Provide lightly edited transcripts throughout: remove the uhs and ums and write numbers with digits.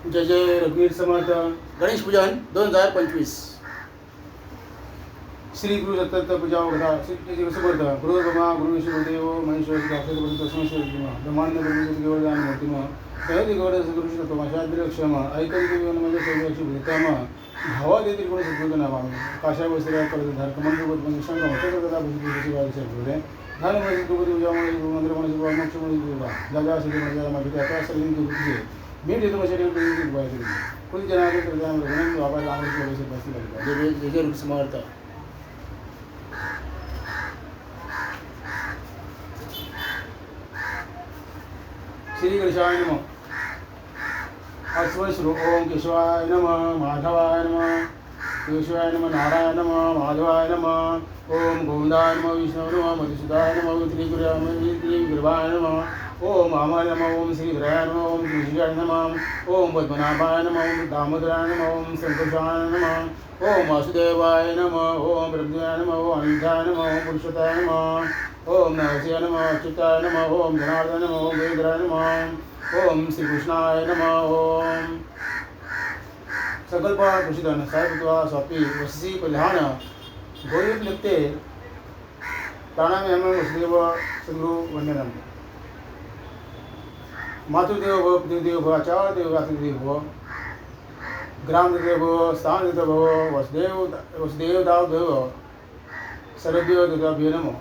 जय जय रघुवीर समर्थ. गणेश पूजन 2025. श्री गुरु दत्त पूजा वगैरे श्री समर्थ. गुरु ब्रह्मा गुरु विष्णु देव महेश्वर तस्मेश्वर ब्रह्मांड केवळ मूर्ती दैनिक गौड गुरु क्षम ऐकल म्हणजे सर्वांची भेटम भावा देतील कोणी सद्गुरू नावा काशा वस्त्र करत धार कमंड म्हणजे शंका होता भूषित झाले म्हणजे दुपती उजामुळे मंदिर म्हणजे मोक्ष म्हणजे जागा असेल म्हणजे माहिती आता सगळी गुरुची मी देतो माझ्याकडे कोणी जनावर वापरायला जय जय समर्थ. श्री गणेशाय नमः. अस्वय श्री ओम केशवाय नमः माधवाय नमः केशवाय नमः नारायण नमः माधवाय नमः ओम गोविंदाय नमः विष्णु नमः मधुसूदाय नमः श्री गुरुवाय नमः ओम आमाय नमः ओम श्री गुराय नमः ओम श्रीशाय नमः ओम पद्मनाभाय नमः ओम दामोदराय नमः ओम संतोषाय नमः ओम वासुदेवाय नमः ओम ब्रह्मदेवाय नमः ओम अनिरुद्धाय नमः ओम पुरुषोत्ताय नमः ओम नरसिंहाय नमः अच्युताय नमः ओम जनार्दनाय नमः ओम वेदराय नमः ओम श्रीकृष्णाय नमः ओम सकल्प कृषिधन साहेबत्वा स्वापी वससी प्रधान गोविंद लिखते प्राणायाम वसुदेव सद्गुरु वंदनम. मातृदेव भव पितृदेव भव आचार्य देव मातृदेव भव ग्राम देव भव स्थान देव भव वसुदेव दाव देव सर्वभ्यो देवाभ्यो नमो.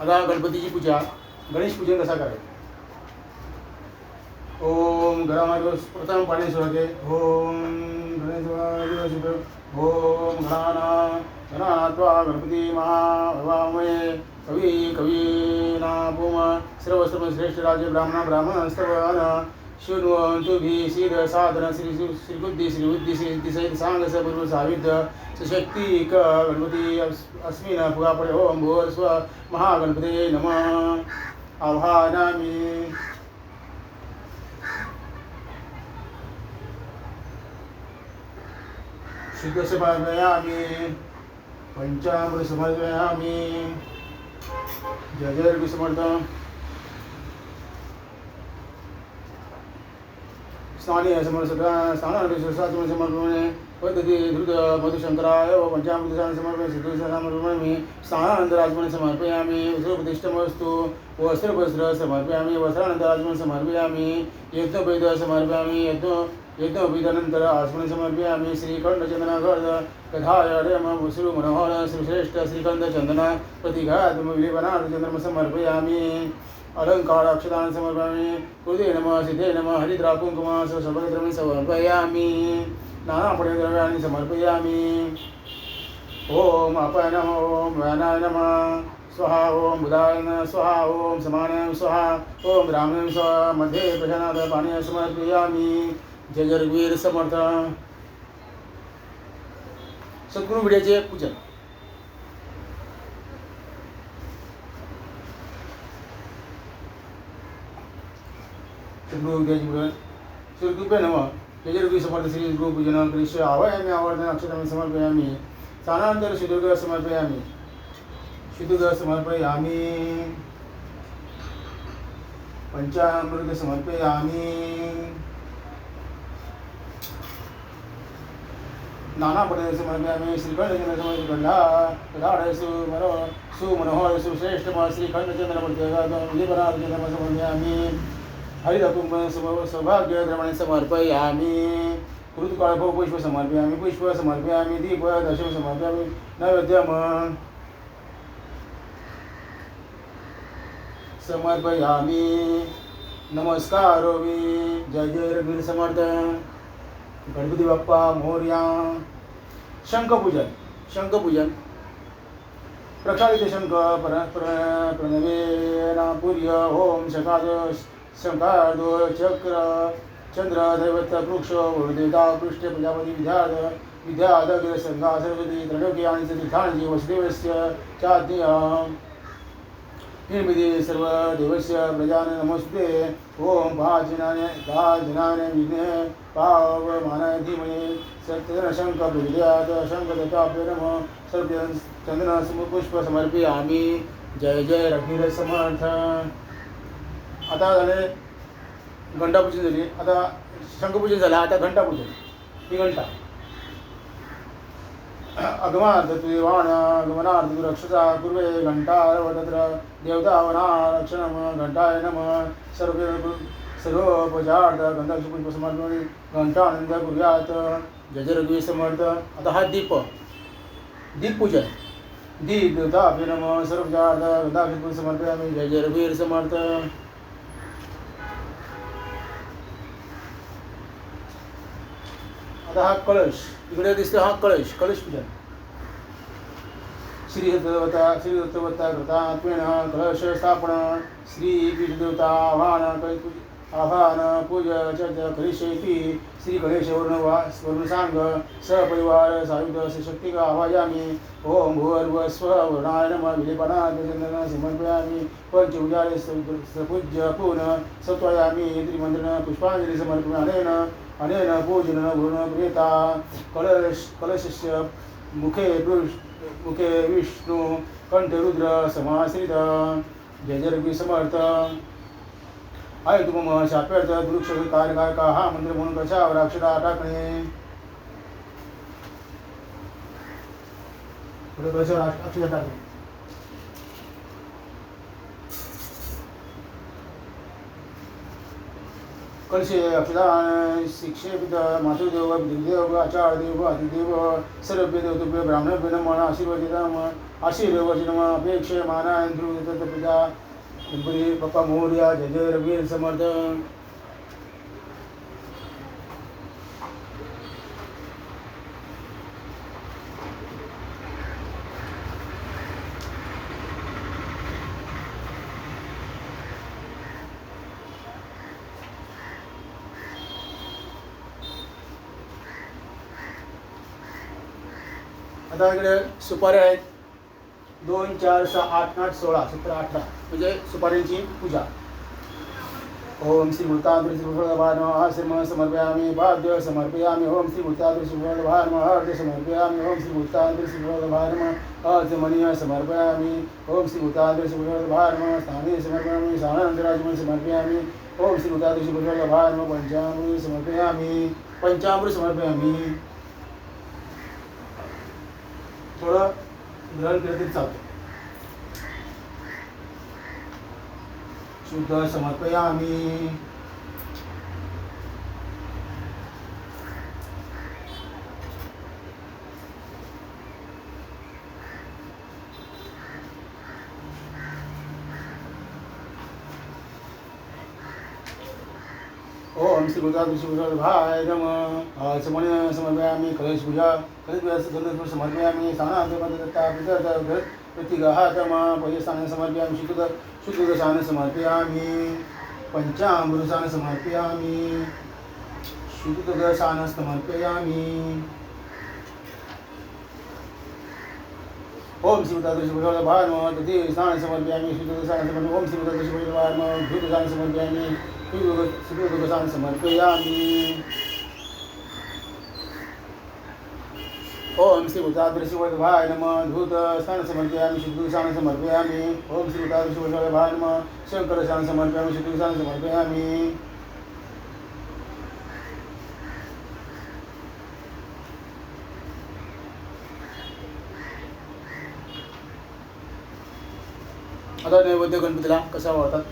आता गणपतीची पूजा गणेश पूजन कसा करायचं. ओम घरामध्ये प्रथम पाणी सोडते. ओम गणेश ओम गणात्वा गणपती महाभवामये कवी कवीनापुम सर्वश्रेष्ठ राजे ब्राह्मणस्तवन शृण्वन्तु भीषिद साधन श्रीबुद्धी श्रीबुद्धी सहित सांग सपूर्व साविद्य सशक्ती क गणपती अस्मिन् फुगापडे ओम भूर स्व महागणपते नमः. आवाहनामि. शुद्ध समर्पयामि पंचामृत समर्पयामि. जय जय रघु समर्थ. स्नानीय समर्पणे पद्धती धृत मधुशंकराय पंचामृत समर्पणे सिद्धूषणमर्पयामि. स्नानानन्तराजमन समर्पयामि. वस्त्रप्रतिष्ठमस्तु वस्त्रवस्त्र समर्पयामि. वस्त्रानन्तराजमन समर्पयामि. यज्ञोपवीत समर्पयामि. यज्ञोपवीतानन्तर आचमन समर्पयामि. श्रीखण्डचन्दनगर्द कथायम वसुरु मनोहर श्रीश्रेष्ठ श्रीखण्डचन्दन प्रतिघातमविलेपनार्चन्द्रम समर्पयामि. अलंकार अक्षतान् समर्पयामि. कृते नमः सिद्धे नमः हरिद्रा कुङ्कुम सर्वद्रव्याणि समर्पयामि. नानापुण्यद्रव्याणि समर्पयामि. ओम अपाय नमः ओम व्यानाय नमः स्वाहा ओम बुधाय नमः स्वाहा ओम समानाय स्वाहा ओम रामाय स्वाहा. मध्ये प्रशानाद पाणी समर्पयामि. जय जय रघुवीर समर्थ. सद्गुरु विड्याचे पूजन. सद्गुरु विद्याचे पूजन. श्री कृपे नमः. जय जय रघुवीर समर्थ. श्री गुरु पूजन कृष्ण आवाहयामि आवर्तन अक्षतामि समर्पयामि. स्थानानंतर शुद्धोदक समर्पयामि. शुद्धोदक समर्पयामि. पंचामृत समर्पयामि. नाना पद्धती समर्पयामि. श्रीखंडचंद्र समर्पयामि. सुमनोहर सुश्रेष्ठ श्रीखंडचंद्र समर्पयामि. हरिदकुंभ सौभाग्यद्रमणे समर्पयामि. कृतकाळ पुष्प समर्पयामि. पुष्प समर्पयामि. दीप दशम समर्पयामि. नैवेद्यम समर्पयामि. नमस्कारोमि. जय जय रघुवीर समर्थ. गणपती बाप्पा मोरया. शंखपूजन. शंखपूजन. प्रक्षालित शंख प्रणवेन पूर्य ओम शंखादो चक्र चंद्र दैवत वृक्ष वरुदेवता पृष्ठ प्रजापति विद्याधर संघा सरस्वती त्रैलोक्य आणि तीर्थांची वसुदेवस्य चाज्ञ निर्मिते सर्वदेवस्य प्रजान नमस्ते. ओम भाजनाने विघ्ने पावमानाय धीमहि सत्यशंख प्रविद्यात् शंखदत्ताभ्यो नमः. सर्वचंदन पुष्प समर्पयामि. जय जय रघुवीर समर्थ. आता झाले घंटापूजन झाली, आता शंखपूजन झालं, आता घंटापूजन. ही घंटा अगमार्थ तुवाण गमनार्थ रक्षसा पूर्वे घंटारवतत्र देवतावना रक्षणम घंटाय नमः. सर्वोपचार्थ गंधाक्षपुष्पसमर्पणे घंटानंद कुर्यात. जय जय रघुवीर समर्थ. आता हा दीपपूजन. दीप देवताभ्यो नमः. सर्वोपचार्थ गंधाक्षपुष्प समर्पयामि. जय जय रघुवीर समर्थ. आता हा कलश इकडे दिसतो, हा कलश पूजन. श्री दत्तवता कृतात्मेन कलश स्थापन. श्री पीठदेवता आह्वान पूजा चर्चा करिष्येति. श्री गणेश वरुण सांग सपरिवार सायुध शक्ती आवायामी. ओम भूर्भुवस्व वरुणाय नमः. विलेपनाथ चंदन समर्पयामि. पंचउजारे सपूज्य पूर्ण सत्वयामि. त्रिमंत्रण पुष्पांजलि समर्पयामि. अनेन पूजन गुण प्रियता. कलशस्य मुखे विष्णु कंठे रुद्र समाश्रित. जय जय रघुवीर समर्थ. आहे तुम शाप्यर्थ वृक्ष कार्यकारक. हा मंत्र म्हणून कशावर अक्षरा टाकणे. अक्षरा टाकणे. कलशे अक्षदान शिक्षेपित मातृदेव दिग्देव आचार्यदेव आदिदेव सर्वभ्य देवतेभ्य ब्राह्मणभ्यो नमः. आशीर्वचनम अपेक्षमानाय ध्रुवदत्तप्रजा गणपती बाप्पा मोरया. जय जय रघुवीर समर्थ. आता इकडे सुपाऱ्या आहेत. 2, 4, 6, 8, 8, 16, 17, 18 म्हणजे सुपाऱ्यांची पूजा. ओम श्री मूर्ताद्रि श्रीफलभाय नमः. श्रीम समर्पयामि. पाद्य समर्पयामि. ओम श्री मूर्ताद्रि श्रीफलभाय नमः. अर्घ्य समर्पयामि. ओम श्री मूर्ताद्रि श्रीफलभाय नमः. अर्घ्यमणीय समर्पयामि. ओम श्री मूर्ताद्रि श्रीफलभाय नमः. स्थाने समर्पयामि. स्थानानन्तराजमणि समर्पयामि. ओम श्री मूर्ताद्रि श्रीफलभाय नमः. पंचामृत समर्पयामि. पंचामृत समर्पयामि. थोडं ग्रहण केलं तरी चालतं. शुद्ध समर्पयामि. ओम श्री गुरुदास भाय नमः. समर्पण समर्पयामि. कलश पूजा कलश समर्पयामि. स्थानांतरदत्ता पितर प्रतिगहातम पयस्थान समर्पयामि. शुद्धदशान समर्पयामि. पंचामृतान समर्पयामि. शुद्धदशान समर्पयामि. ओम श्री गुरुदास भाय नमः. तृतीय स्थान समर्पयामि. शुद्धदशान समर्पयामि. ओम श्री गुरुदास भाय नमः. धूतदान समर्पयामि. शुद्धदशान समर्पयामि. ओम श्री गुरुदास नमः. धूतस्थान समर्पयामि. शुद्धदशान समर्पयामि. ओम श्री गुरुदास नमः. शंकरशान समर्पयामि. शुद्धदशान समर्पयामि. आता नैवेद्य गणपतीला कसा वाढतात.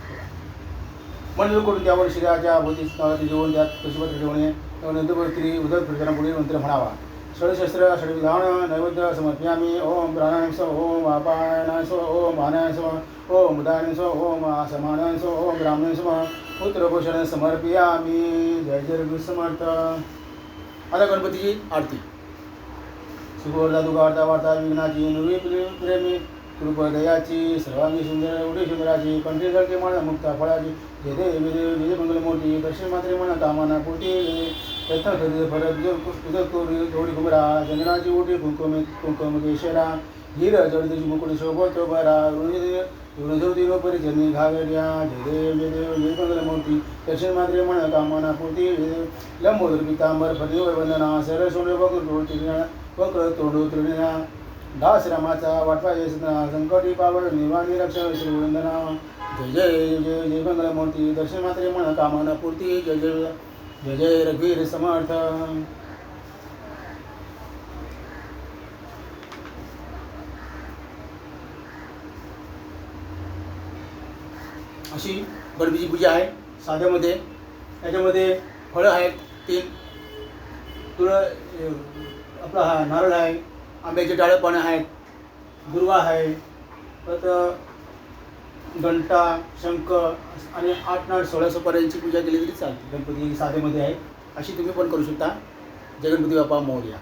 मंडळ करून त्यावर शिराच्या भोवती जेवण त्यात पशुपत्र ठेवणे. नंतर उदक फिरताना पुढील मंत्र म्हणावा. षडशस्त्र षडविधान नैवेद्य समर्पयामि. ओम प्राणाय स्व. ओम अपानाय स्व. ओम मानाय स्व. ओम उदानाय स्व. ओम असमानाय स्व. ओम ब्राह्मणाय स्व. पुत्रभूषण समर्पयामि. जय जय रघुवीर समर्थ. आता गणपतीची आरती. सुखवर्धा दुःखहर्ता वार्ता विघ्नाची नुरी प्रेमी कृपदयाची सर्वांगी सुंदर उडी सुंदराची कंठी झळके म्हणा मुक्ता फळाची. जय देव देव जय मंगलमूर्ती. दर्शन मात्रे म्हणा कामना पोटी. प्रयत्न करी परत थोडी कुमरा. चंदनाची ओटी कुंकुम केशरा. हिर जडदीची मुकुट शोभतो बरा. ऋणधोतीनो परिजनी घागड्या. जय देव जय मंगलमूर्ती. दर्शन मात्रे म्हणा कामना पोटी. लंबोदर पितांबर फदेव वंदना. सरळ सोड वक्र तोंड तृणा. दास रामाचा वाटवा यशना संकटी पावन निर्वाणी रक्षण श्रीवंदना जय जय जय जय मंगलमूर्ती दर्शन मात्रे मन कामना पूर्ती जय जय जय जय रघुवीर समर्थ. अशी गणपतीची पूजा आहे साध्यामध्ये. याच्यामध्ये फळं आहेत 3, आपला हा नारळ आहे, आंब्याचे डाळं पण आहेत, दुर्वा आहे, परत घंटा, शंख आणि 8 नाळ 16 सुपाऱ्यांची पूजा केली तरी चालते. गणपती साधेमध्ये आहे, अशी तुम्ही पण करू शकता. जय गणपती बाप्पा मोरया.